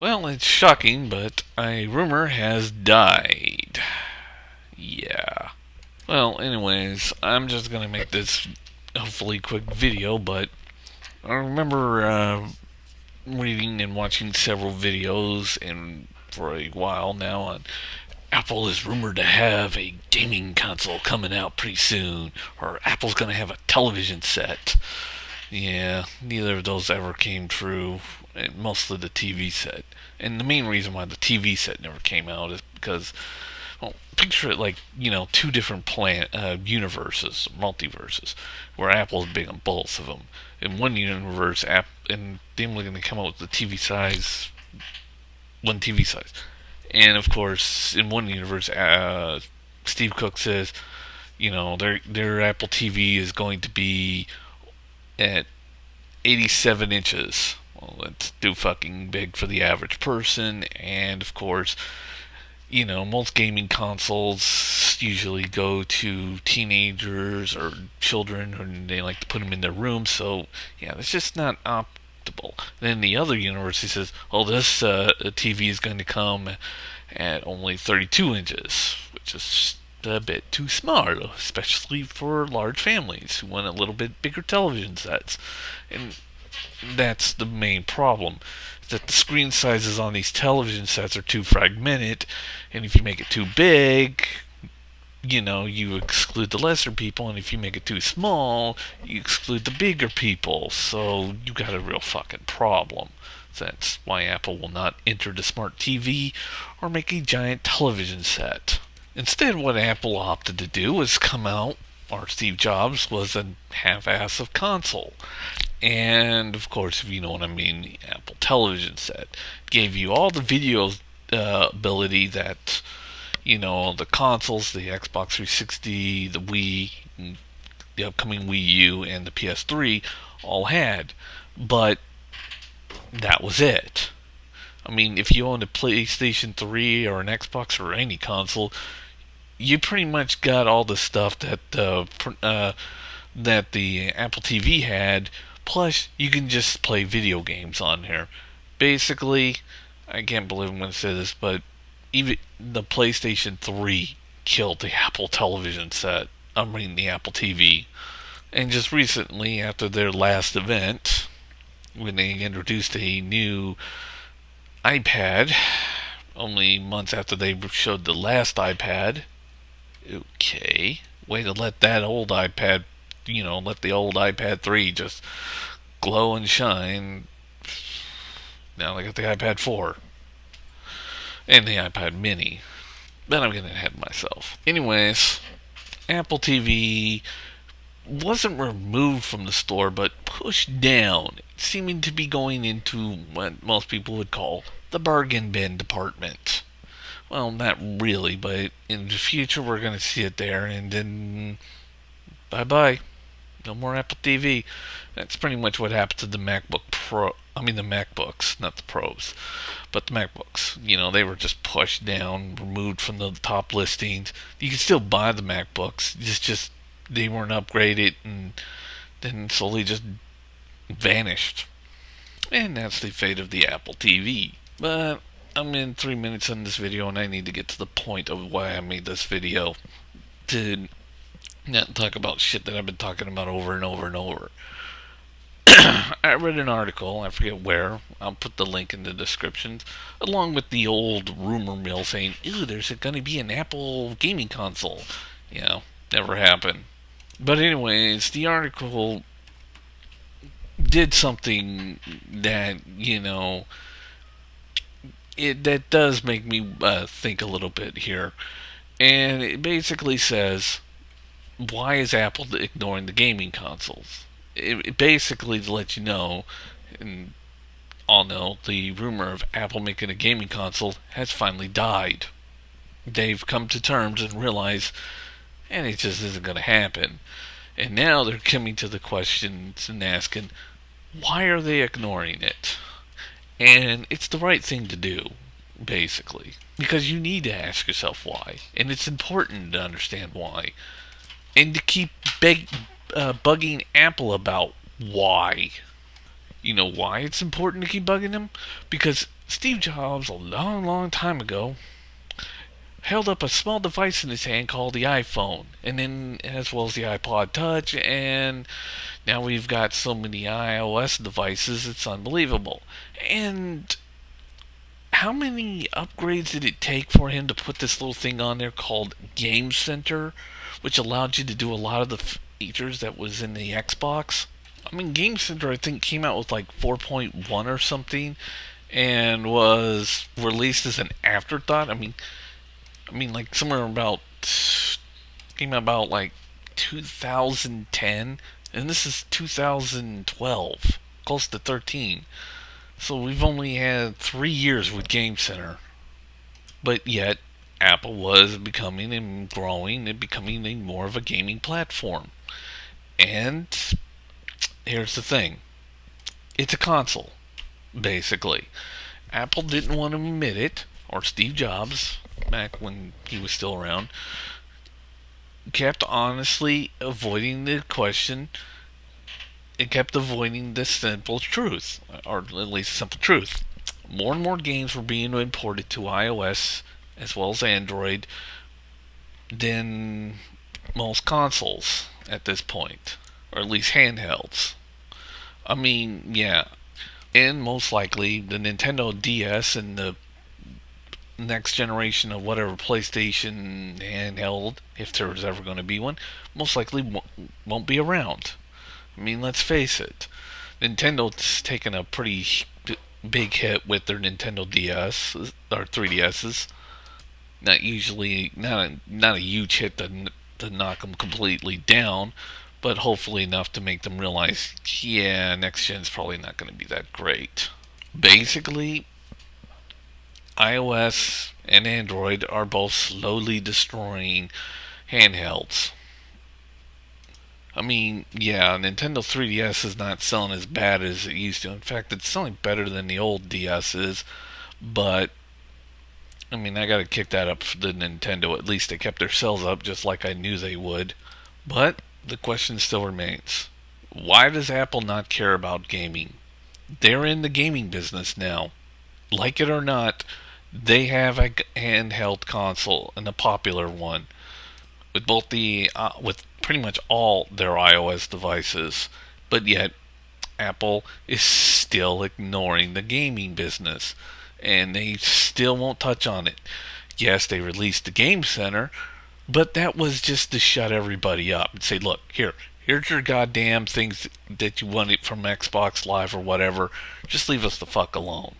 Well, it's shocking, but a rumor has died. Yeah. Well, anyways, I'm just gonna make this hopefully quick video, but I remember reading and watching several videos, and for a while now, on Apple is rumored to have a gaming console coming out pretty soon, or Apple's gonna have a television set. Yeah, neither of those ever came true. And mostly the TV set. And the main reason why the TV set never came out is because, well, picture it like, two different universes, multiverses, where Apple's big on both of them. In one universe, and they're only going to come out with the TV size, one TV size. And of course, in one universe, Steve Cook says, their Apple TV is going to be at 87 inches. Well, that's too fucking big for the average person. And of course, most gaming consoles usually go to teenagers or children, and they like to put them in their rooms. So, yeah, it's just not optimal. Then the other universe, he says, oh, this TV is going to come at only 32 inches, which is a bit too small, especially for large families who want a little bit bigger television sets. And that's the main problem, that the screen sizes on these television sets are too fragmented, and if you make it too big, you exclude the lesser people, and if you make it too small, you exclude the bigger people. So you got a real fucking problem. That's why Apple will not enter the smart TV or make a giant television set. Instead, what Apple opted to do was come out, or Steve Jobs was a half-ass of console. And of course, if you know what I mean, the Apple television set gave you all the video ability that, the consoles, the Xbox 360, the Wii, the upcoming Wii U, and the PS3 all had. But that was it. I mean, if you owned a PlayStation 3 or an Xbox or any console, you pretty much got all the stuff that the Apple TV had. Plus, you can just play video games on here. Basically, I can't believe I'm going to say this, but even the PlayStation 3 killed the Apple television set. The Apple TV. And just recently, after their last event, when they introduced a new iPad, only months after they showed the last iPad. Okay, way to let that old iPad, let the old iPad 3 just glow and shine. Now I got the iPad 4 and the iPad mini. Then I'm getting ahead of myself. Anyways, Apple TV wasn't removed from the store but pushed down, seeming to be going into what most people would call the bargain bin department. Well, not really, but in the future we're going to see it there, and then bye bye. No more Apple TV. That's pretty much what happened to the MacBook Pro. I mean, the MacBooks, not the Pros, but the MacBooks. They were just pushed down, removed from the top listings. You can still buy the MacBooks, it's just they weren't upgraded, and then slowly just vanished. And that's the fate of the Apple TV. But I'm in 3 minutes in this video, and I need to get to the point of why I made this video, to not talk about shit that I've been talking about over and over and over. I read an article, I forget where, I'll put the link in the description, along with the old rumor mill saying, ew, there's going to be an Apple gaming console. Never happened. But anyways, the article did something that, that does make me think a little bit here. And it basically says, why is Apple ignoring the gaming consoles? It basically to let you know, and all know, the rumor of Apple making a gaming console has finally died. They've come to terms and realize, and it just isn't going to happen. And now they're coming to the questions and asking, why are they ignoring it? And it's the right thing to do, basically. Because you need to ask yourself why. And it's important to understand why. And to keep bugging Apple about why. You know why it's important to keep bugging them? Because Steve Jobs, a long, long time ago, held up a small device in his hand called the iPhone, and then as well as the iPod Touch, and now we've got so many iOS devices, it's unbelievable. And how many upgrades did it take for him to put this little thing on there called Game Center, which allowed you to do a lot of the features that was in the Xbox? I mean, Game Center I think came out with like 4.1 or something, and was released as an afterthought. I mean, like somewhere about came out about like 2010, and this is 2012, close to 13. So we've only had 3 years with Game Center, but yet Apple was becoming and growing and becoming a more of a gaming platform. And here's the thing: it's a console, basically. Apple didn't want to admit it, or Steve Jobs, back when he was still around, kept honestly avoiding the question. It kept avoiding the simple truth, or at least simple truth. More and more games were being imported to iOS as well as Android than most consoles at this point, or at least handhelds. I mean, yeah, and most likely the Nintendo DS and the next generation of whatever PlayStation handheld, if there was ever going to be one, most likely won't be around. I mean, let's face it, Nintendo's taken a pretty big hit with their Nintendo DS or 3DSs. Not a huge hit to knock them completely down, but hopefully enough to make them realize, yeah, next gen's probably not going to be that great. Basically, iOS and Android are both slowly destroying handhelds. I mean, yeah, Nintendo 3DS is not selling as bad as it used to. In fact, it's selling better than the old DSs, but I mean, I gotta kick that up for the Nintendo. At least they kept their sales up just like I knew they would. But the question still remains: why does Apple not care about gaming? They're in the gaming business now. Like it or not, they have a handheld console, and a popular one, with pretty much all their iOS devices. But yet, Apple is still ignoring the gaming business, and they still won't touch on it. Yes, they released the Game Center, but that was just to shut everybody up and say, look, here's your goddamn things that you wanted from Xbox Live or whatever. Just leave us the fuck alone.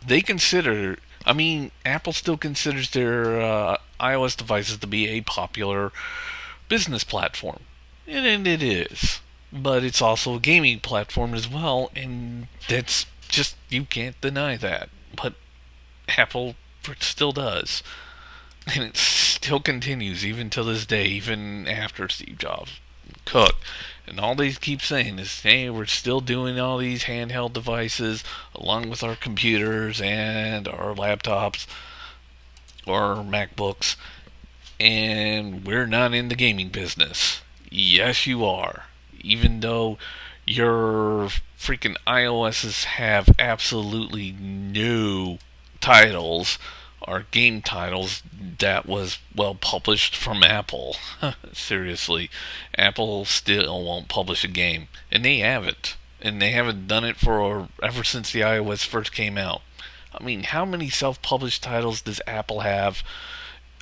They consider, I mean, Apple still considers their iOS devices to be a popular business platform. And it is. But it's also a gaming platform as well, and that's just, you can't deny that. But Apple still does. And it still continues even to this day, even after Steve Jobs, Cook. And all they keep saying is, hey, we're still doing all these handheld devices along with our computers and our laptops or MacBooks, and we're not in the gaming business. Yes, you are. Even though your freaking iOSs have absolutely no titles or game titles that was well published from Apple. Seriously, Apple still won't publish a game, and they haven't. And they haven't done it for ever since the iOS first came out. I mean, how many self-published titles does Apple have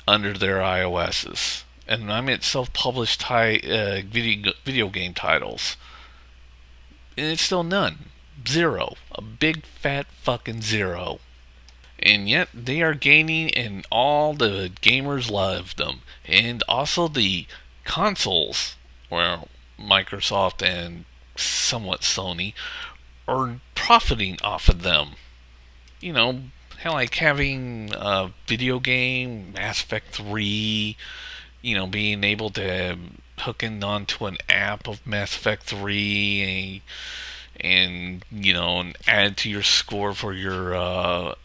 under their iOSs? And I meant self-published video game titles. And it's still none. Zero. A big fat fucking zero. And yet they are gaining, and all the gamers love them. And also the consoles, well, Microsoft and somewhat Sony, are profiting off of them. You know, like having a video game, Mass Effect 3, being able to hook in onto an app of Mass Effect 3 and add to your score for your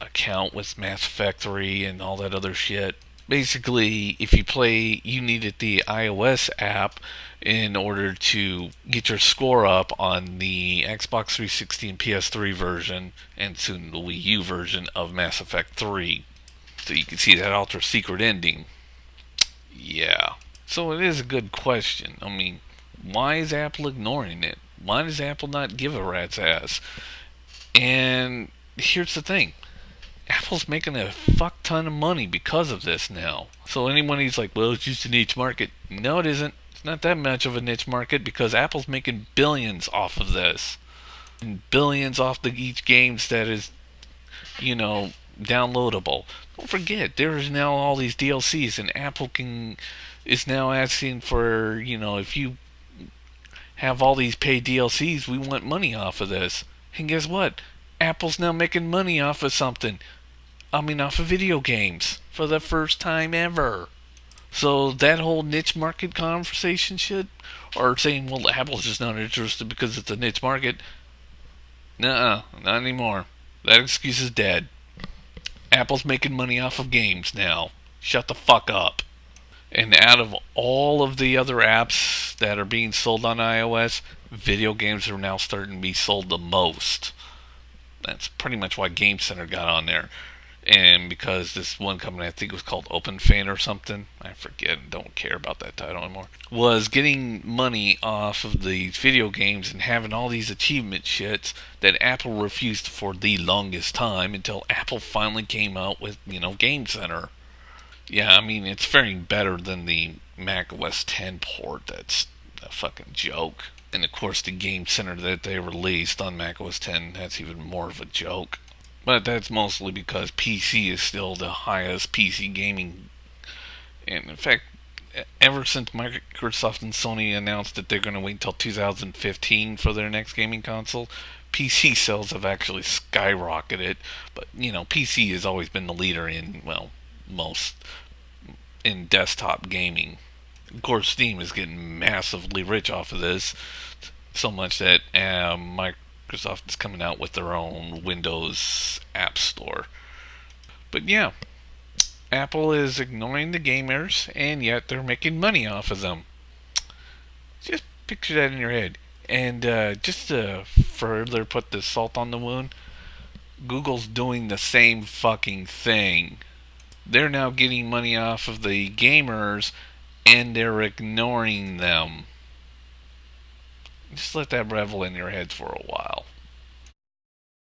account with Mass Effect 3 and all that other shit. Basically, if you play, you needed the iOS app in order to get your score up on the Xbox 360 and PS3 version, and soon the Wii U version of Mass Effect 3. So you can see that ultra secret ending. Yeah. So it is a good question. I mean, why is Apple ignoring it? Why does Apple not give a rat's ass? And here's the thing, Apple's making a fuck ton of money because of this now. So anyone who's like, well, it's just a niche market. No, it isn't. It's not that much of a niche market because Apple's making billions off of this. And billions off the each games that is, you know, downloadable. Don't forget, there's now all these DLCs, and Apple is now asking for, if you have all these paid DLCs, we want money off of this. And guess what? Apple's now making money off of something. Off of video games for the first time ever. So that whole niche market conversation shit, or saying, well, Apple's just not interested because it's a niche market. Nuh-uh, not anymore. That excuse is dead. Apple's making money off of games now. Shut the fuck up. And out of all of the other apps that are being sold on iOS, video games are now starting to be sold the most. That's pretty much why Game Center got on there. And because this one company, I think it was called OpenFan or something, I forget, don't care about that title anymore, was getting money off of these video games and having all these achievement shits that Apple refused for the longest time until Apple finally came out with, Game Center. Yeah, it's faring better than the Mac OS 10 port. That's a fucking joke. And of course, the Game Center that they released on Mac OS 10, that's even more of a joke. But that's mostly because PC is still the highest PC gaming. And in fact, ever since Microsoft and Sony announced that they're going to wait until 2015 for their next gaming console, PC sales have actually skyrocketed. But, PC has always been the leader in, most in desktop gaming. Of course, Steam is getting massively rich off of this, so much that Microsoft is coming out with their own Windows App Store. But yeah, Apple is ignoring the gamers, and yet they're making money off of them. Just picture that in your head. And just to further put the salt on the wound, Google's doing the same fucking thing. They're now getting money off of the gamers, and they're ignoring them. Just let that revel in your heads for a while.